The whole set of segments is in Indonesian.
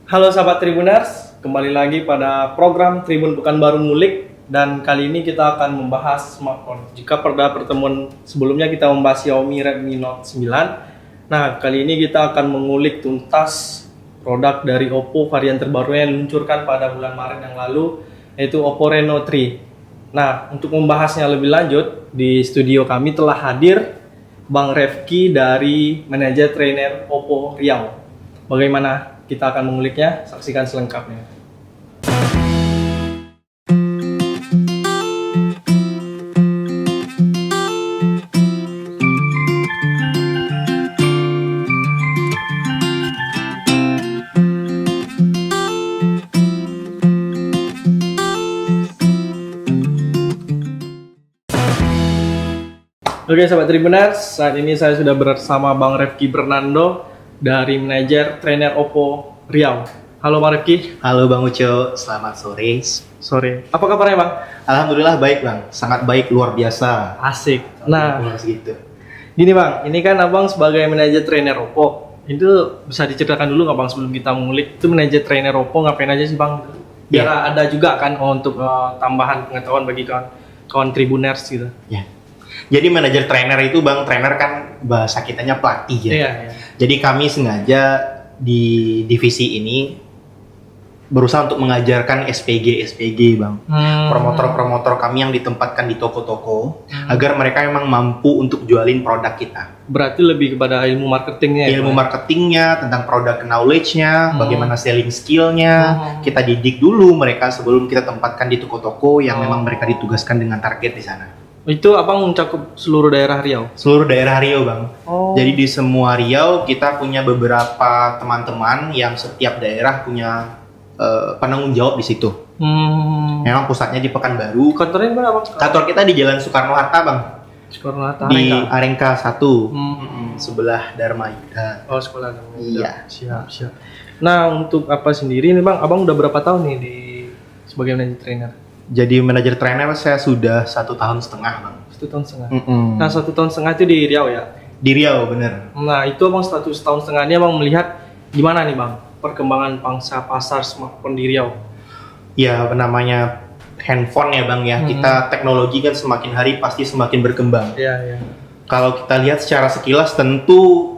Halo sahabat Tribuners, kembali lagi pada program Tribun Pekanbaru Ngulik dan kali ini kita akan membahas smartphone. Jika pada pertemuan sebelumnya kita membahas Xiaomi Redmi Note 9, nah kali ini kita akan mengulik tuntas produk dari Oppo varian terbarunya yang diluncurkan pada bulan Maret yang lalu, yaitu Oppo Reno 3. Nah, untuk membahasnya lebih lanjut, di studio kami telah hadir Bang Refki dari manajer trainer Oppo Riau. Bagaimana kita akan menguliknya? Saksikan selengkapnya. Oke sahabat Tribuners, saat ini saya sudah bersama Bang Refki Bernando dari manajer trainer Oppo Riau. Halo Bang Refki. Halo Bang Uco, selamat sore. Sore. Apa kabarnya Bang? Alhamdulillah baik Bang, sangat baik, luar biasa. Asik. Nah, gitu. gini Bang, ini kan Abang sebagai manajer trainer Oppo, itu bisa diceritakan dulu nggak Bang sebelum kita mengulik, itu manajer trainer Oppo ngapain aja sih Bang? Biar ada juga kan untuk tambahan pengetahuan bagi kawan Tribuners gitu. Ya. Jadi manajer trainer itu Bang, trainer kan bahasa kitanya pelatih ya. Iya. Jadi kami sengaja di divisi ini berusaha untuk mengajarkan SPG Bang. Promotor-promotor kami yang ditempatkan di toko-toko agar mereka memang mampu untuk jualin produk kita. Berarti lebih kepada ilmu marketingnya. Ilmu marketingnya, tentang produk knowledge-nya, bagaimana selling skill-nya, kita didik dulu mereka sebelum kita tempatkan di toko-toko yang memang mereka ditugaskan dengan target di sana. Itu Abang mencakup seluruh daerah Riau? Seluruh daerah Riau Bang. Oh. Jadi di semua Riau kita punya beberapa teman-teman yang setiap daerah punya penanggung jawab di situ. Memang pusatnya di Pekanbaru. Kantornya di mana Bang? Kantor kita di Jalan Soekarno-Hatta Bang. Soekarno-Hatta. Di Arengka 1. Hmm. Sebelah Dharma Yuda. Oh, sekolah namanya. Iya. Siap. Nah, untuk apa sendiri nih Bang? Abang udah berapa tahun nih sebagai manajer trainer? Jadi manajer trainer saya sudah 1,5 tahun Bang. 1 tahun setengah. Nah, 1 tahun setengah itu di Riau ya? Di Riau bener. Nah, itu Abang 1 tahun setengah ini Abang melihat gimana nih Bang perkembangan pangsa pasar smartphone di Riau? Ya namanya handphone ya Bang ya. Kita teknologi kan semakin hari pasti semakin berkembang. Iya. Kalau kita lihat secara sekilas tentu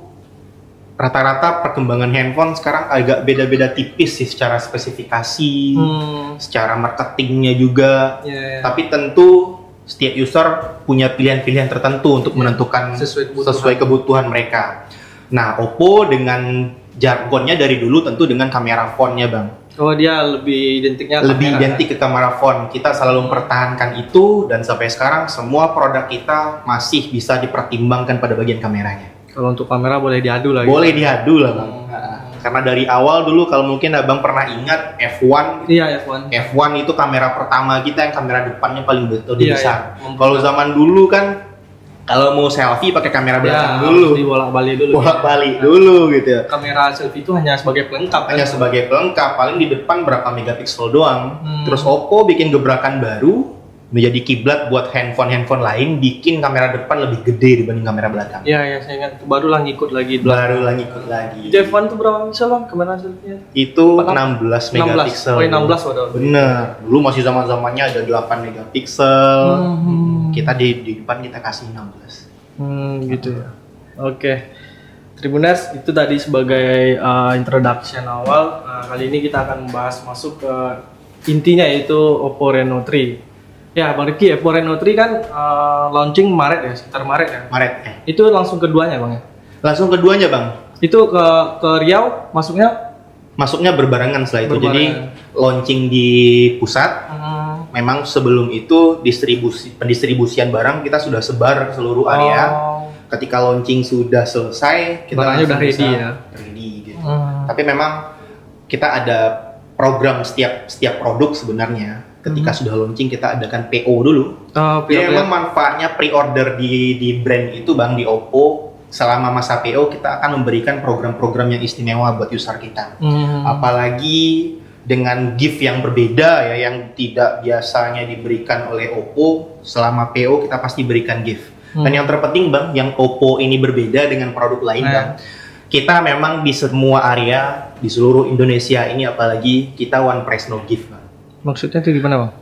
rata-rata perkembangan handphone sekarang agak beda-beda tipis sih secara spesifikasi, secara marketingnya juga. Yeah. Tapi tentu setiap user punya pilihan-pilihan tertentu untuk menentukan sesuai kebutuhan mereka. Nah, Oppo dengan jargonnya dari dulu tentu dengan kamera phone-nya Bang. Oh, dia lebih identiknya lebih identik ke kamera phone. Kita selalu mempertahankan itu dan sampai sekarang semua produk kita masih bisa dipertimbangkan pada bagian kameranya. Kalau untuk kamera boleh diadu lah. Boleh diadu lah Bang. Karena dari awal dulu kalau mungkin Abang pernah ingat F1. Iya, F1. F1 itu kamera pertama kita yang kamera depannya paling besar. Iya. Kalau zaman dulu kan kalau mau selfie pakai kamera belakang dulu. Bolak-balik dulu gitu ya. Kamera selfie itu hanya sebagai pelengkap. Sebagai pelengkap, paling di depan berapa megapiksel doang. Terus Oppo bikin gebrakan baru menjadi kiblat buat handphone lain, bikin kamera depan lebih gede dibanding kamera belakang. Iya, saya ingat. Baru lah ngikut lagi. Itu F1 itu berapa piksel Bang kamera selfie-nya? Itu 16 megapiksel. Oh, 16 waduh. Bener. Dulu masih zaman-zamannya ada 8 megapiksel. Kita di depan kita kasih 16. Gitu ya. Oke. Tribuners, itu tadi sebagai introduction awal. Kali ini kita akan membahas masuk ke intinya, yaitu Oppo Reno 3. Ya, Bang Rifki, Oppo Reno 3 kan launching Maret ya, sekitar Maret ya? Maret. Itu langsung keduanya Bang ya? Langsung keduanya Bang. Itu ke Riau masuknya berbarengan setelah itu. Jadi launching di pusat. Memang sebelum itu pendistribusian barang kita sudah sebar ke seluruh area. Ketika launching sudah selesai, kita barangnya udah ready ya. Ready gitu. Tapi memang kita ada program setiap produk sebenarnya. Ketika sudah launching kita adakan PO dulu. Jadi memang manfaatnya pre-order di brand itu Bang, di Oppo. Selama masa PO kita akan memberikan program-program yang istimewa buat user kita. Apalagi dengan gift yang berbeda ya, yang tidak biasanya diberikan oleh Oppo. Selama PO kita pasti berikan gift. Dan yang terpenting Bang, yang Oppo ini berbeda dengan produk lain Bang. Kita memang di semua area di seluruh Indonesia ini, apalagi kita one price no gift, Bang. Maksudnya itu gimana, Bang?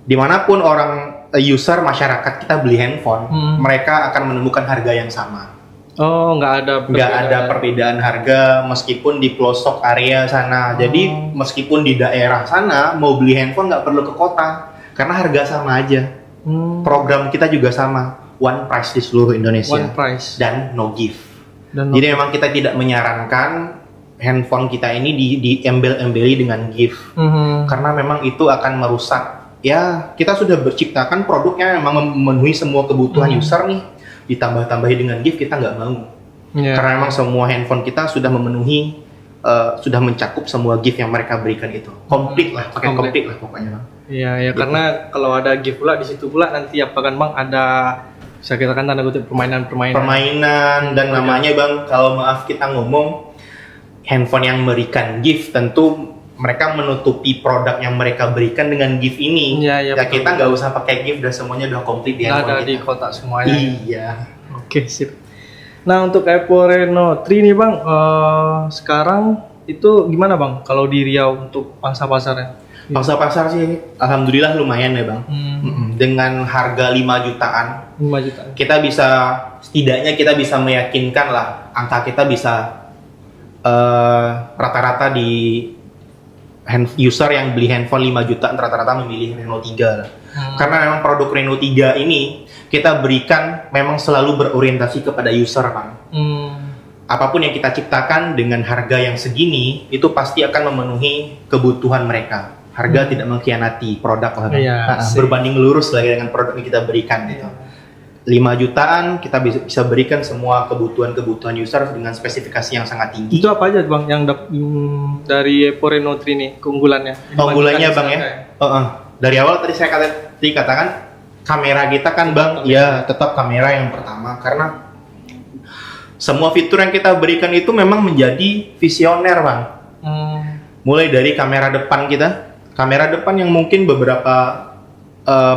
Dimanapun orang user masyarakat kita beli handphone, mereka akan menemukan harga yang sama. Oh, nggak ada perbedaan harga meskipun di pelosok area sana. Jadi meskipun di daerah sana mau beli handphone nggak perlu ke kota karena harga sama aja. Program kita juga sama, one price di seluruh Indonesia. One price dan no gift. Jadi memang kita tidak menyarankan handphone kita ini diembel-embeli dengan gift karena memang itu akan merusak. Ya, kita sudah berciptakan produknya memang memenuhi semua kebutuhan user nih. Ditambah-tambahi dengan gift kita nggak mau. Karena memang semua handphone kita sudah memenuhi, sudah mencakup semua gift yang mereka berikan itu. Komplit lah, pakai komplit lah pokoknya, Bang. Iya, ya gitu. Karena kalau ada gift pula di situ pula nanti apa kan, Bang, ada bisa kita kan tanda kutip permainan dan namanya, Bang, kalau maaf kita ngomong handphone yang memberikan gift tentu mereka menutupi produk yang mereka berikan dengan gift ini. Ya kita nggak usah pakai gift, udah semuanya udah komplit di handphone ada kita. Di kotak semuanya. Iya. Oke, sip. Nah, untuk Oppo Reno 3 nih, Bang, sekarang itu gimana, Bang, kalau di Riau untuk pangsa pasarnya? Pangsa pasar sih alhamdulillah lumayan ya, Bang. Dengan harga 5 jutaan. 5 jutaan. Kita bisa, setidaknya kita bisa meyakinkan lah angka kita bisa rata-rata di user yang beli handphone 5 jutaan rata-rata memilih Reno 3 karena memang produk Reno 3 ini kita berikan memang selalu berorientasi kepada user, Bang. Apapun yang kita ciptakan dengan harga yang segini itu pasti akan memenuhi kebutuhan mereka. Harga tidak mengkhianati produk lah, Bang. Berbanding lurus lagi dengan produk yang kita berikan gitu. 5 jutaan kita bisa berikan semua kebutuhan user dengan spesifikasi yang sangat tinggi. Itu apa aja, Bang, yang dari Oppo Reno 3 nih keunggulannya? Keunggulannya, Bang, ya. Dari awal tadi saya katakan kamera kita kan, Bang, ya tetap kamera yang pertama karena semua fitur yang kita berikan itu memang menjadi visioner, Bang. Mulai dari kamera depan kita, kamera depan yang mungkin beberapa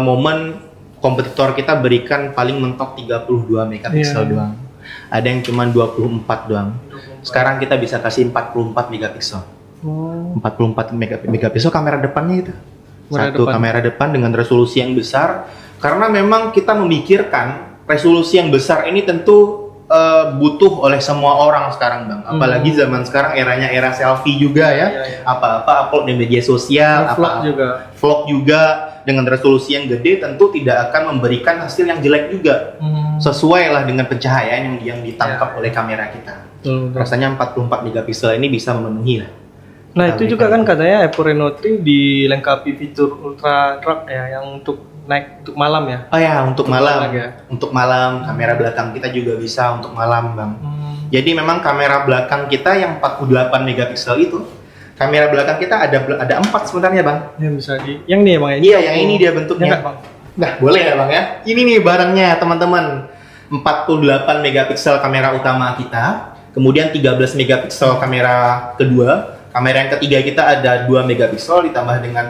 momen kompetitor kita berikan paling mentok 32 megapiksel doang. Ada yang cuma 24 doang. Sekarang kita bisa kasih 44 megapiksel. 44 megapiksel kamera depannya itu. Kamera depan dengan resolusi yang besar. Karena memang kita memikirkan resolusi yang besar ini tentu butuh oleh semua orang sekarang, Bang. Apalagi zaman sekarang eranya era selfie juga ya. Apa-apa upload di media sosial, vlog juga dengan resolusi yang gede tentu tidak akan memberikan hasil yang jelek juga. Sesuai lah dengan pencahayaan yang ditangkap oleh kamera kita. Rasanya 44 megapiksel ini bisa memenuhi lah. Nah, itu juga kan katanya Oppo Reno 3 dilengkapi fitur ultra dark ya, yang untuk naik untuk malam ya. Oh ya, untuk malam. Untuk malam, kamera belakang kita juga bisa untuk malam, Bang. Jadi memang kamera belakang kita yang 48 megapiksel itu, kamera belakang kita ada 4 sebenarnya, Bang. Yang bisa yang nih, Bang, ya? Iya, yang ini dia bentuknya. Bang. Nah, boleh ya, Bang, ya? Ini nih barangnya, teman-teman. 48 megapiksel kamera utama kita, kemudian 13 megapiksel kamera kedua, kamera yang ketiga kita ada 2 megapiksel ditambah dengan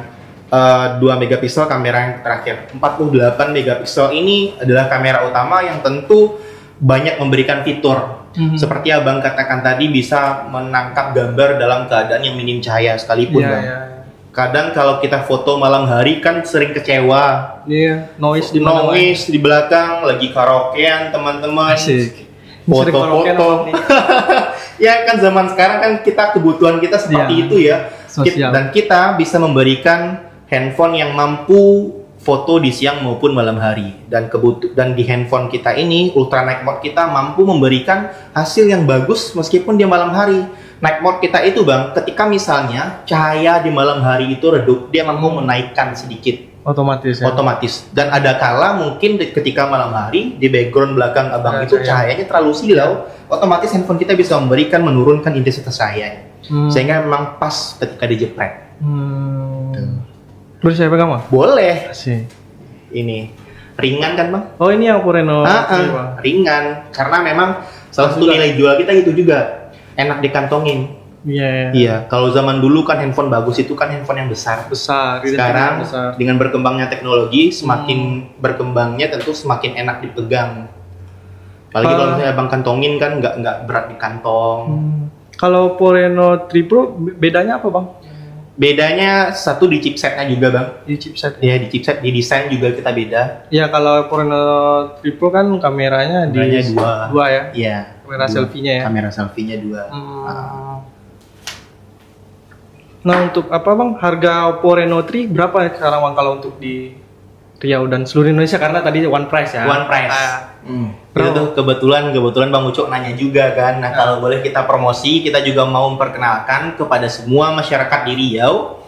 2 megapiksel kamera yang terakhir. 48 megapiksel ini adalah kamera utama yang tentu banyak memberikan fitur. Seperti Abang katakan tadi, bisa menangkap gambar dalam keadaan yang minim cahaya sekalipun, Bang. Kadang kalau kita foto malam hari kan sering kecewa. Noise di belakang, lagi karaokean teman-teman. Foto-foto. Ya kan zaman sekarang kan kebutuhan kita seperti itu ya. Dan kita bisa memberikan handphone yang mampu foto di siang maupun malam hari, dan di handphone kita ini ultra night mode kita mampu memberikan hasil yang bagus meskipun di malam hari. Night mode kita itu, Bang, ketika misalnya cahaya di malam hari itu redup, dia mampu menaikkan sedikit otomatis. Dan ada kala mungkin ketika malam hari di background belakang Abang itu cahayanya terlalu silau, otomatis handphone kita bisa menurunkan intensitas cahayanya sehingga memang pas ketika dijepret. Boleh saya pegang, Bang? Boleh. Asik. Ini ringan kan, Bang? Oh, ini yang Oppo Reno. Ringan, karena memang salah satu nilai jual kita itu juga enak dikantongin. Iya. Kalau zaman dulu kan handphone bagus itu kan handphone yang besar. Sekarang dengan berkembangnya teknologi, semakin berkembangnya tentu semakin enak dipegang. Apalagi kalau misalnya Abang kantongin kan nggak berat di kantong. Kalau Oppo Reno 3 Pro bedanya apa bang? Bedanya satu di chipsetnya juga bang. Di chipset. Ya di chipset, di desain juga kita beda. Ya kalau Oppo Reno 3 Pro kan kameranya dua ya. Iya. Kamera selfie-nya ya. Kamera selfie-nya 2. Nah untuk apa bang? Harga Oppo Reno 3 berapa ya sekarang bang kalau untuk di Riau dan seluruh Indonesia karena tadi one price ya. One price. Itu tuh kebetulan Bang Ucok nanya juga kan. Nah, kalau boleh kita promosi, kita juga mau memperkenalkan kepada semua masyarakat di Riau.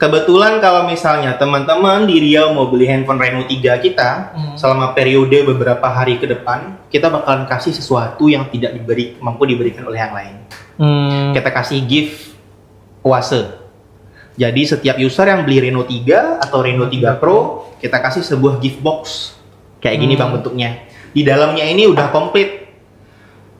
Kebetulan kalau misalnya teman-teman di Riau mau beli handphone Reno 3 kita selama periode beberapa hari ke depan, kita bakalan kasih sesuatu yang tidak mampu diberikan oleh yang lain. Kita kasih gift Oase. Jadi setiap user yang beli Reno 3 atau Reno 3 Pro, kita kasih sebuah gift box. Kayak gini bang bentuknya. Di dalamnya ini udah komplit.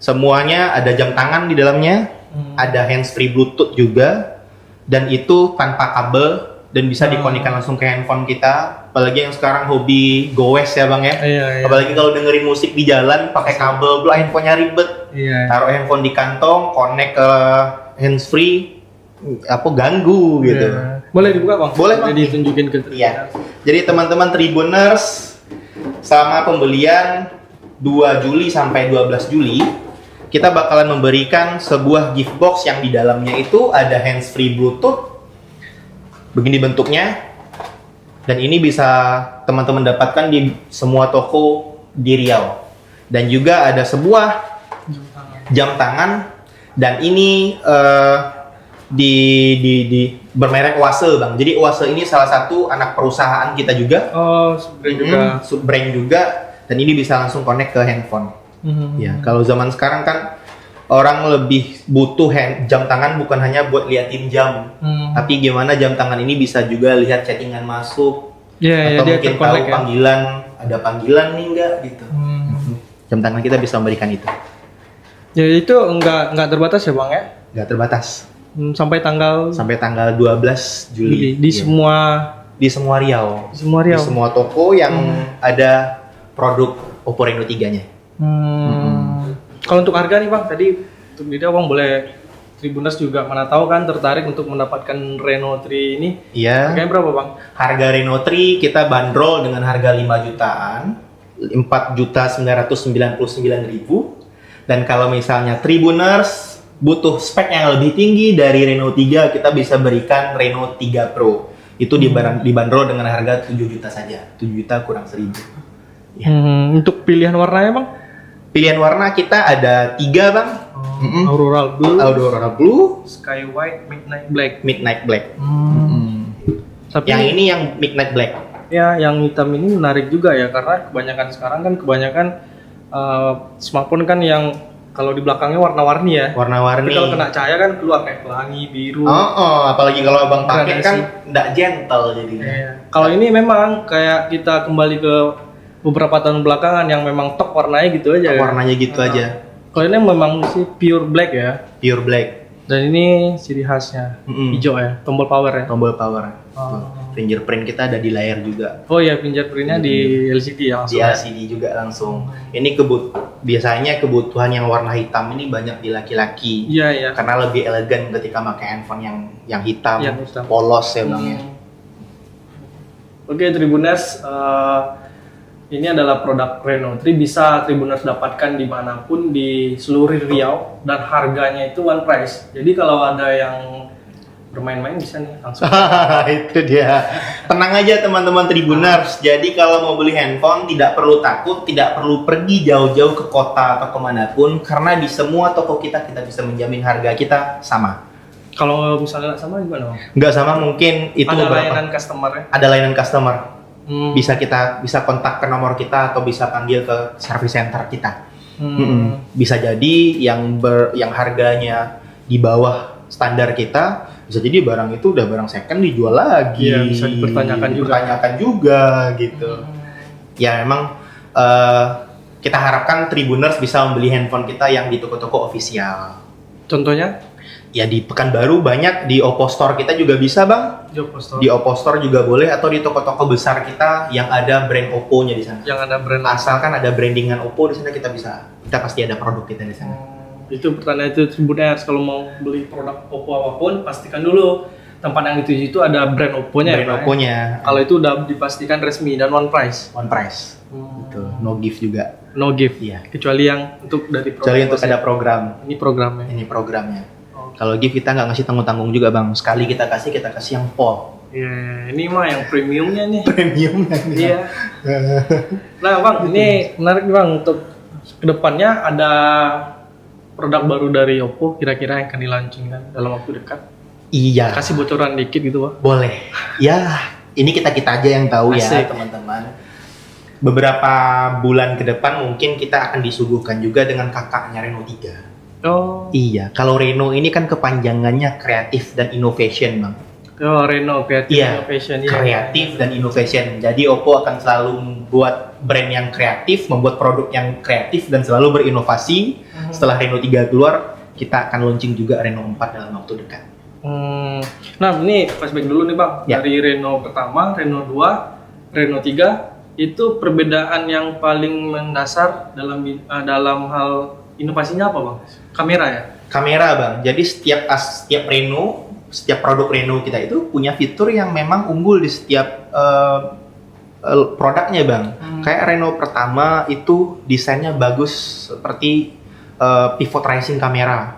Semuanya ada jam tangan di dalamnya, ada handsfree Bluetooth juga, dan itu tanpa kabel dan bisa dikoneksikan langsung ke handphone kita. Apalagi yang sekarang hobi goes ya bang ya. Iya. Apalagi kalau dengerin musik di jalan pakai kabel, handphonenya ribet. Iya. Taruh handphone di kantong, connect ke handsfree, ganggu gitu. Iya. Boleh dibuka bang? Boleh bang. Jadi tunjukin ke. Iya. Jadi teman-teman Tribuners, selama pembelian 2 Juli sampai 12 Juli, kita bakalan memberikan sebuah gift box yang di dalamnya itu ada handsfree Bluetooth. Begini bentuknya. Dan ini bisa teman-teman dapatkan di semua toko di Riau. Dan juga ada sebuah jam tangan, dan ini di bermerek Oase bang. Jadi Oase ini salah satu anak perusahaan kita juga. Sub-brand juga. Dan ini bisa langsung connect ke handphone. Ya, kalau zaman sekarang kan orang lebih butuh jam tangan bukan hanya buat liatin jam, tapi gimana jam tangan ini bisa juga lihat chattingan masuk, atau mungkin tahu panggilan, ada panggilan nih enggak gitu. Jam tangan kita bisa memberikan itu. Ya itu enggak terbatas ya bang ya? Enggak terbatas. Sampai tanggal 12 Juli di semua Riau. Di semua toko yang ada produk Oppo Reno 3-nya. Kalau untuk harga nih bang, tadi untuk video bang boleh Tribuners juga mana tahu kan tertarik untuk mendapatkan Reno 3 ini. Iya. Harganya berapa bang? Harga Reno 3 kita bandrol dengan harga 5 jutaan, 4.999.000. Dan kalau misalnya Tribuners butuh spek yang lebih tinggi dari Reno 3, kita bisa berikan Reno 3 Pro. Itu dibanderol dengan harga 7 juta saja. 7 juta kurang 1.000. Ya. Untuk pilihan warnanya bang? Pilihan warna kita ada 3 bang. Aurora Blue, Sky White, Midnight Black. Tapi yang ini yang Midnight Black. Ya, yang hitam ini menarik juga ya, karena kebanyakan smartphone kan yang kalau di belakangnya warna-warni ya. Warna-warni. Tapi kalau kena cahaya kan keluar kayak pelangi, biru. Apalagi kalau abang pakai kan nggak gentle jadinya. Iya. Kalau ini memang kayak kita kembali ke beberapa tahun belakangan yang memang top warnanya gitu aja. Warnanya gitu aja. Kalau ini memang sih pure black ya. Pure black. Dan ini ciri khasnya hijau ya, tombol power ya. Tombol power. Fingerprint kita ada di layar juga. Oh ya, fingerprintnya di LCD ya langsung. Di LCD juga langsung. Ini biasanya kebutuhan yang warna hitam ini banyak di laki-laki. Iya. Karena lebih elegan ketika pakai handphone yang hitam, polos ya bang ya. Oke, Tribuners, ini adalah produk Reno 3, bisa Tribuners dapatkan dimanapun di seluruh Riau dan harganya itu one price. Jadi kalau ada yang bermain-main bisa nih langsung. Itu dia. Tenang aja teman-teman Tribuners. Jadi kalau mau beli handphone tidak perlu takut, tidak perlu pergi jauh-jauh ke kota atau kemanapun, karena di semua toko kita bisa menjamin harga kita sama. Kalau misalnya nggak sama gimana bang? Nggak sama mungkin itu ada layanan customer ya? Ada layanan customer. Bisa kontak ke nomor kita atau bisa panggil ke service center kita. Bisa jadi yang harganya di bawah standar kita, bisa jadi barang itu udah barang second dijual lagi. Iya, bisa dipertanyakan juga gitu. Ya memang kita harapkan Tribuners bisa membeli handphone kita yang di toko-toko official. Contohnya? Ya di Pekanbaru banyak, di Oppo Store kita juga bisa bang. Di Oppo Store juga boleh, atau di toko-toko besar kita yang ada brand Oppo-nya di sana. Yang ada brand. Asalkan ada brandingan Oppo di sana kita pasti ada produk kita di sana. Itu pertanyaan itu Tribuners, kalau mau beli produk Oppo apapun pastikan dulu tempat yang dituju itu ada brand Oppo-nya. Brand Oppo-nya. Kalau itu udah dipastikan resmi dan one price. One price. Betul. No gift juga. No gift. Iya. Kecuali yang untuk dari Kecuali untuk ada program. Ini programnya. Ini programnya. Kalau gift kita nggak ngasih tanggung-tanggung juga bang. Sekali kita kasih yang full. Iya, ini mah yang premiumnya nih. Premiumnya. Iya. Nah bang, ini menarik bang, untuk kedepannya ada produk baru dari Oppo kira-kira yang akan dilaunchingkan dalam waktu dekat. Iya. Kasih bocoran dikit gitu bang. Boleh. Ya, ini kita aja yang tahu ya Asik. teman-teman. Beberapa bulan ke depan mungkin kita akan disuguhkan juga dengan kakaknya Reno 3. Oh. Iya, kalau Reno ini kan kepanjangannya kreatif dan innovation bang. Oh, Reno Creative Iya, Innovation. kreatif dan innovation. Jadi Oppo akan selalu membuat brand yang kreatif, membuat produk yang kreatif dan selalu berinovasi. Setelah Reno 3 keluar, kita akan launching juga Reno 4 dalam waktu dekat. Nah, ini flashback dulu nih bang. Ya. Dari Reno pertama, Reno 2, Reno 3, itu perbedaan yang paling mendasar dalam hal inovasinya apa bang? Kamera ya? Kamera bang, jadi setiap produk Reno kita itu punya fitur yang memang unggul di setiap produknya bang. Kayak Reno pertama itu desainnya bagus seperti pivot rising kamera.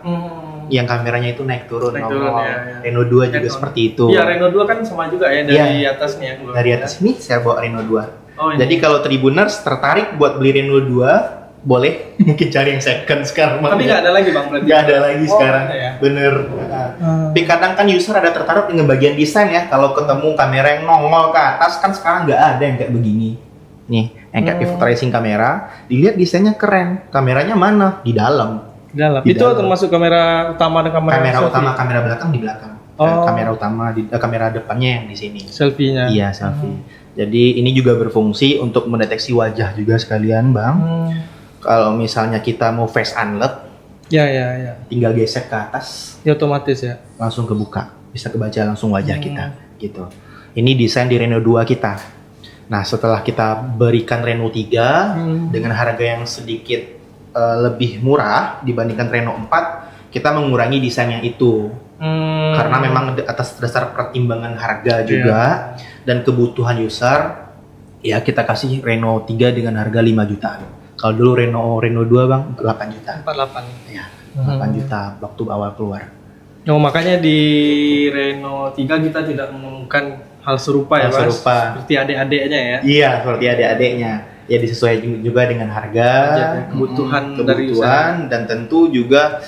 Yang kameranya itu naik turun. Ya. Reno 2 juga seperti itu. Iya, Reno 2 kan sama juga ya dari atasnya. Dari atas ini saya bawa Reno 2. Oh, jadi kalau Tribuners tertarik buat beli Reno 2, boleh mungkin cari yang second sekarang. Tapi nggak ada lagi bang berarti? Nggak ada lagi sekarang, ya? bener. Tapi kadang kan user ada tertarik dengan bagian desain ya. Kalau ketemu kamera yang nongol ke atas kan sekarang nggak ada yang kayak begini. Nih, yang kayak pivot tracing kamera, dilihat desainnya keren. Kameranya mana? Di dalam. Di Itu dalam. termasuk kamera utama dan kamera selfie? Utama, kamera belakang di belakang. Kamera utama kamera depannya yang di sini. Selfie-nya. Iya, selfie. Jadi ini juga berfungsi untuk mendeteksi wajah juga sekalian, bang. Kalau misalnya kita mau face unlock, ya, tinggal gesek ke atas, ya otomatis ya, langsung kebuka, bisa kebaca langsung wajah kita, gitu. Ini desain di Reno 2 kita. Nah, setelah kita berikan Reno 3 dengan harga yang sedikit lebih murah dibandingkan Reno 4, kita mengurangi desainnya itu. Karena memang atas dasar pertimbangan harga juga dan kebutuhan user, ya kita kasih Reno 3 dengan harga 5 jutaan. Kalau dulu Reno 2 bang 8 juta. 48. Ya, 8 juta waktu awal keluar. Oh, makanya di Reno 3 kita tidak menemukan hal serupa ya, Mas. Seperti adik-adiknya ya. Iya, seperti adik-adiknya. Ya disesuaikan juga dengan harga, kebutuhan dari user. Dan tentu juga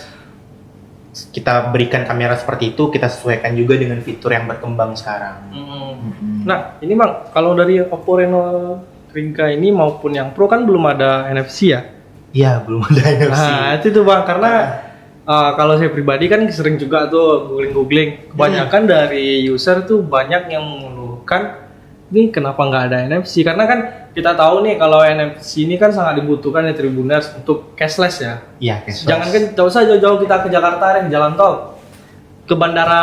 kita berikan kamera seperti itu, kita sesuaikan juga dengan fitur yang berkembang sekarang. Nah, ini bang, kalau dari Oppo Reno 3 ini maupun yang Pro kan belum ada NFC ya? Iya, belum ada NFC. Nah, itu tuh bang, karena kalau saya pribadi kan sering juga tuh googling. Kebanyakan dari user tuh banyak yang mengeluhkan, ini kenapa nggak ada NFC? Karena kan kita tahu nih kalau NFC ini kan sangat dibutuhkan ya Tribuners untuk cashless ya. Iya, cashless. Jangan kan jauh usah jauh-jauh kita ke Jakarta yang jalan tol. Ke Bandara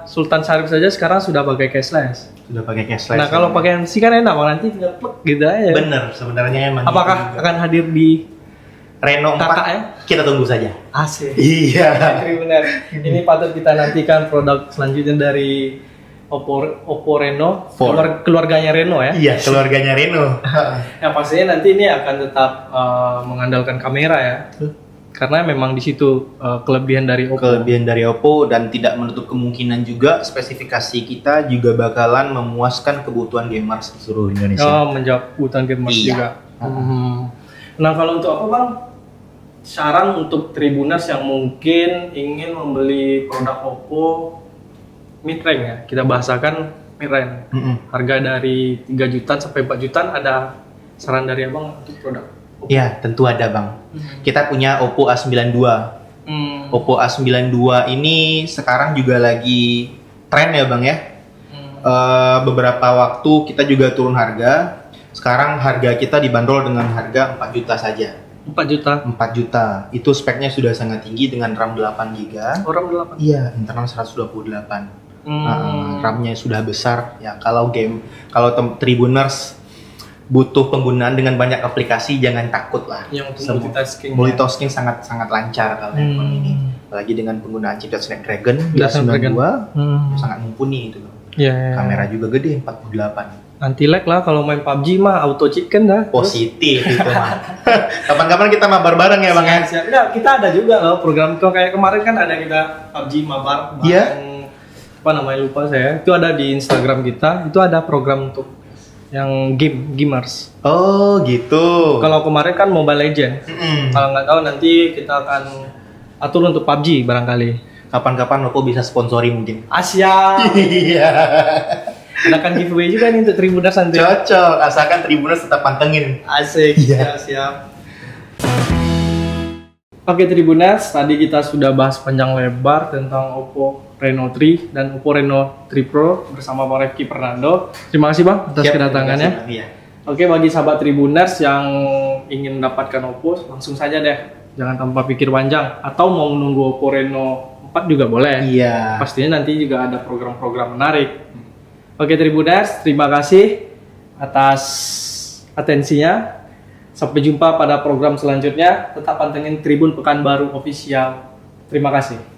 Sultan Syarif saja sekarang sudah pakai cashless. Sudah pakai cashless. Nah, kalau pakai NFC kan enak, nanti tinggal plug gitu aja. Bener, sebenarnya emang. Apakah akan hadir di Reno 4? Ya? Kita tunggu saja. Asik. Iya. Benar. Ini patut kita nantikan produk selanjutnya dari Oppo Reno, keluarganya Reno ya? Iya, keluarganya Reno. Yang pastinya nanti ini akan tetap mengandalkan kamera ya. Karena memang di situ kelebihan dari Oppo dan tidak menutup kemungkinan juga spesifikasi kita juga bakalan memuaskan kebutuhan gamers di seluruh Indonesia. Oh, menjawab kebutuhan gamers juga. Nah, kalau untuk apa bang? Saran untuk Tribuners yang mungkin ingin membeli produk Oppo mid-range ya, kita bahasakan mid-range. Harga dari 3 jutaan sampai 4 jutaan, ada saran dari abang untuk produk Oppo? Ya, tentu ada bang. Kita punya Oppo A92. Oppo A92 ini sekarang juga lagi tren ya bang ya. Beberapa waktu kita juga turun harga. Sekarang harga kita dibanderol dengan harga 4 juta saja. 4 juta? 4 juta. Itu speknya sudah sangat tinggi dengan RAM 8 GB. Oh, RAM 8? Iya, internal 128. RAM-nya sudah besar. Ya, kalau Tribuners butuh penggunaan dengan banyak aplikasi, jangan takut lah. Yang untuk multitasking. Multitasking sangat lancar kalau handphone ini. Apalagi dengan penggunaan chipset Snapdragon Snapdragon 892 sangat mumpuni itu loh. Yeah. Kamera juga gede 48. Anti lag lah kalau main PUBG mah auto cheat kan dah. Positif itu mah. Kapan-kapan kita mabar bareng ya Bang ya. Siap. Nah, kita ada juga loh program itu kayak kemarin kan ada kita PUBG mabar bareng. Iya. Apa namanya lupa saya. Itu ada di Instagram kita. Itu ada program untuk yang gamers. Oh gitu. Kalau kemarin kan Mobile Legend. Kalau nggak tahu nanti kita akan atur untuk PUBG barangkali. Kapan-kapan Oppo bisa sponsori mungkin. Asia. Iya. Ada kan giveaway juga nih untuk Tribuners nanti. Cocok, asalkan Tribuners tetap pantengin. Asik. Iya. Siap. Oke Tribuners, tadi kita sudah bahas panjang lebar tentang Oppo Reno 3 dan Oppo Reno 3 Pro bersama Bang Refky Fernando. Terima kasih Bang atas Siap, kedatangannya. terima kasih, Bang. Iya. Oke, bagi sahabat Tribuners yang ingin mendapatkan Oppo, langsung saja deh. Jangan tanpa pikir panjang. Atau mau menunggu Oppo Reno 4 juga boleh. Iya. Pastinya nanti juga ada program-program menarik. Oke Tribuners, terima kasih atas atensinya. Sampai jumpa pada program selanjutnya. Tetap pantengin Tribun Pekanbaru Official. Terima kasih.